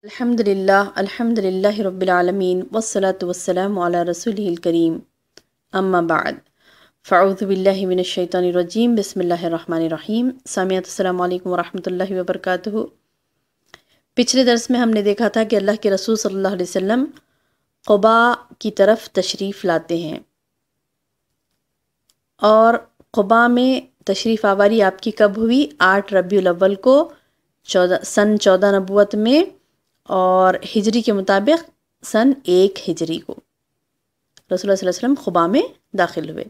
الحمد للہ رب العالمین والصلاة والسلام علی رسولہ الکریم اما بعد فاعوذ باللہ من الشیطان الرجیم بسم اللہ الرحمن الرحیم۔ سامعات السلام علیکم ورحمۃ اللہ وبرکاتہ۔ پچھلے درس میں ہم نے دیکھا تھا کہ اللہ کے رسول صلی اللہ علیہ وسلم قباء کی طرف تشریف لاتے ہیں، اور قباء میں تشریف آوری آپ کی کب ہوئی؟ 8 ربیع الاول کو سن 14 نبوت میں، اور ہجری کے مطابق سن 1 ہجری کو رسول اللہ صلی اللہ علیہ وسلم قباء میں داخل ہوئے۔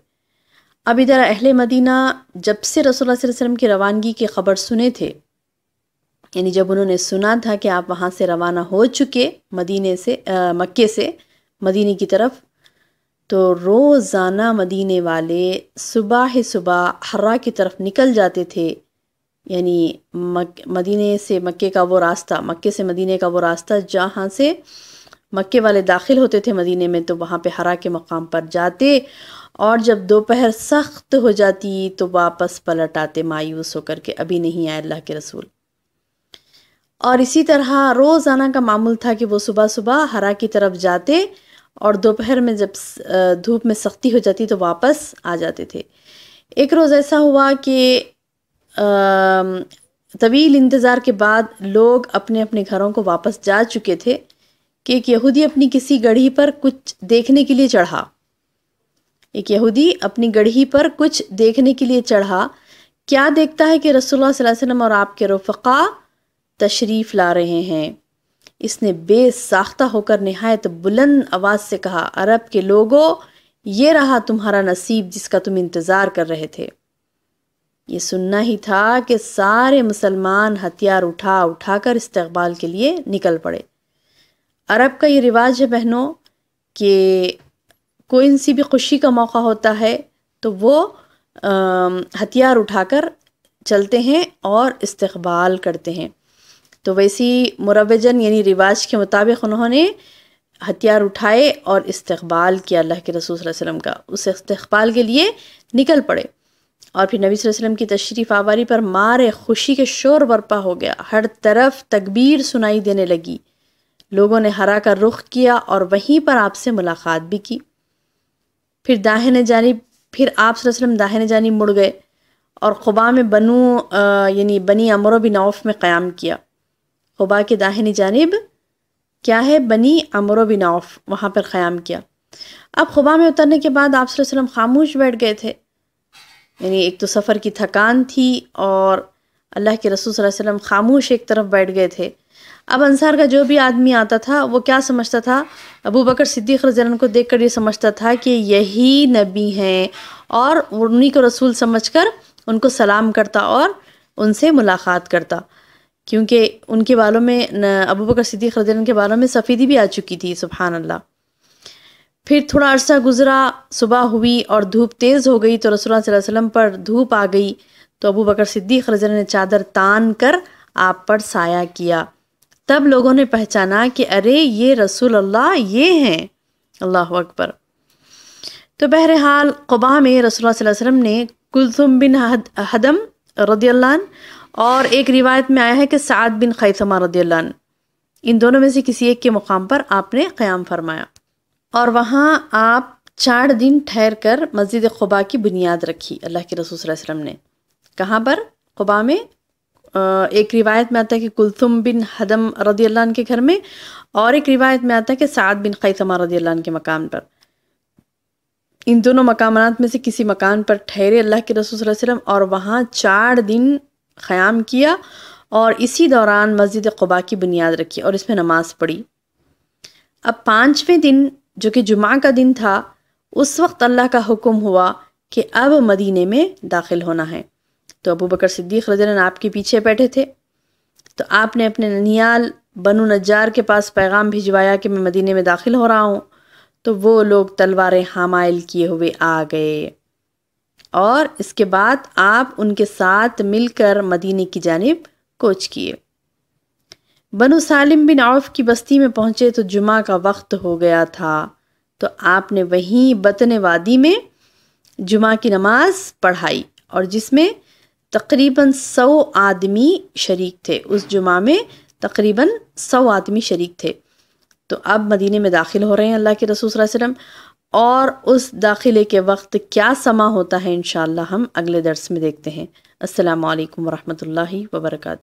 اب ادھر اہل مدینہ جب سے رسول اللہ صلی اللہ علیہ وسلم کی روانگی کی خبر سنے تھے، یعنی جب انہوں نے سنا تھا کہ آپ وہاں سے روانہ ہو چکے مکے سے مدینے کی طرف، تو روزانہ مدینے والے صبح حرا کی طرف نکل جاتے تھے، یعنی مدینے سے مکے کا وہ راستہ، مکے سے مدینے کا وہ راستہ جہاں سے مکے والے داخل ہوتے تھے مدینے میں، تو وہاں پہ حرا کے مقام پر جاتے، اور جب دوپہر سخت ہو جاتی تو واپس پلٹ آتے مایوس ہو کر کے ابھی نہیں آئے اللہ کے رسول۔ اور اسی طرح روزانہ کا معمول تھا کہ وہ صبح حرا کی طرف جاتے، اور دوپہر میں جب دھوپ میں سختی ہو جاتی تو واپس آ جاتے تھے۔ ایک روز ایسا ہوا کہ طویل انتظار کے بعد لوگ اپنے اپنے گھروں کو واپس جا چکے تھے کہ ایک یہودی اپنی کسی گڑھی پر کچھ دیکھنے کے لیے چڑھا۔ کیا دیکھتا ہے کہ رسول اللہ صلی اللہ علیہ وسلم اور آپ کے رفقا تشریف لا رہے ہیں۔ اس نے بے ساختہ ہو کر نہایت بلند آواز سے کہا، عرب کے لوگوں، یہ رہا تمہارا نصیب جس کا تم انتظار کر رہے تھے۔ یہ سننا ہی تھا کہ سارے مسلمان ہتھیار اٹھا کر استقبال کے لیے نکل پڑے۔ عرب کا یہ رواج ہے بہنوں کہ کوئی سی بھی خوشی کا موقع ہوتا ہے تو وہ ہتھیار اٹھا کر چلتے ہیں اور استقبال کرتے ہیں۔ تو ویسی مروجن یعنی رواج کے مطابق انہوں نے ہتھیار اٹھائے اور استقبال کیا اللہ کے رسول صلی اللہ علیہ وسلم کا، اس استقبال کے لیے نکل پڑے۔ اور پھر نبی صلی اللہ علیہ وسلم کی تشریف آوری پر مارے خوشی کے شور برپا ہو گیا، ہر طرف تکبیر سنائی دینے لگی۔ لوگوں نے حرا کا رخ کیا اور وہیں پر آپ سے ملاقات بھی کی۔ پھر آپ صلی اللہ علیہ وسلم داہنے جانب مڑ گئے اور قباء میں یعنی بنی عمرو بن عوف میں قیام کیا۔ قباء کے داہنی جانب کیا ہے؟ بنی عمرو بن عوف، وہاں پر قیام کیا۔ اب قباء میں اترنے کے بعد آپ صلی اللہ علیہ وسلم خاموش بیٹھ گئے تھے، یعنی ایک تو سفر کی تھکان تھی اور اللہ کے رسول صلی اللہ علیہ وسلم خاموش ایک طرف بیٹھ گئے تھے۔ اب انصار کا جو بھی آدمی آتا تھا وہ کیا سمجھتا تھا؟ ابو بکر صدیق رضی اللہ عنہ کو دیکھ کر یہ سمجھتا تھا کہ یہی نبی ہیں، اور انہی کو رسول سمجھ کر ان کو سلام کرتا اور ان سے ملاقات کرتا، کیونکہ ان کے بالوں میں ابو بکر صدیق رضی اللہ عنہ کے بالوں میں سفیدی بھی آ چکی تھی، سبحان اللہ۔ پھر تھوڑا عرصہ گزرا، صبح ہوئی اور دھوپ تیز ہو گئی تو رسول اللہ صلی اللہ علیہ وسلم پر دھوپ آ گئی، تو ابو بکر صدیق رضی اللہ عنہ نے چادر تان کر آپ پر سایہ کیا۔ تب لوگوں نے پہچانا کہ ارے یہ رسول اللہ یہ ہیں، اللہ اکبر۔ تو بہرحال قباء میں رسول اللہ صلی اللہ علیہ وسلم نے کلثوم بن حدم رضی اللہ عنہ، اور ایک روایت میں آیا ہے کہ سعد بن خیثمہ رضی اللہ عنہ، ان دونوں میں سے کسی ایک کے مقام پر آپ نے قیام فرمایا، اور وہاں آپ 4 دن ٹھہر کر مسجد قباء کی بنیاد رکھی اللہ کے رسول صلی اللہ علیہ وسلم نے۔ کہاں پر؟ قباء میں۔ ایک روایت میں آتا ہے کہ کلثوم بن حدم رضی اللہ عنہ کے گھر میں، اور ایک روایت میں آتا ہے کہ سعد بن خیثمہ رضی اللہ عنہ کے مکان پر۔ ان دونوں مقامات میں سے کسی مکان پر ٹھہرے اللہ کے رسول صلی اللہ علیہ وسلم، اور وہاں 4 دن قیام کیا، اور اسی دوران مسجد قباء کی بنیاد رکھی اور اس میں نماز پڑھی۔ اب 5ویں دن جو کہ جمعہ کا دن تھا، اس وقت اللہ کا حکم ہوا کہ اب مدینے میں داخل ہونا ہے۔ تو ابو بکر صدیق رضی اللہ عنہ آپ کے پیچھے بیٹھے تھے، تو آپ نے اپنے ننیال بنو نجار کے پاس پیغام بھجوایا کہ میں مدینے میں داخل ہو رہا ہوں، تو وہ لوگ تلواریں حامائل کیے ہوئے آ گئے، اور اس کے بعد آپ ان کے ساتھ مل کر مدینے کی جانب کوچ کیے۔ بنو سالم بن عوف کی بستی میں پہنچے تو جمعہ کا وقت ہو گیا تھا، تو آپ نے وہیں بطن وادی میں جمعہ کی نماز پڑھائی، اور جس میں تقریباً 100 آدمی شریک تھے۔ اس جمعہ میں تقریباً 100 آدمی شریک تھے۔ تو اب مدینے میں داخل ہو رہے ہیں اللہ کے رسول صلی اللہ علیہ وسلم، اور اس داخلے کے وقت کیا سما ہوتا ہے انشاءاللہ ہم اگلے درس میں دیکھتے ہیں۔ السلام علیکم ورحمۃ اللہ وبرکاتہ۔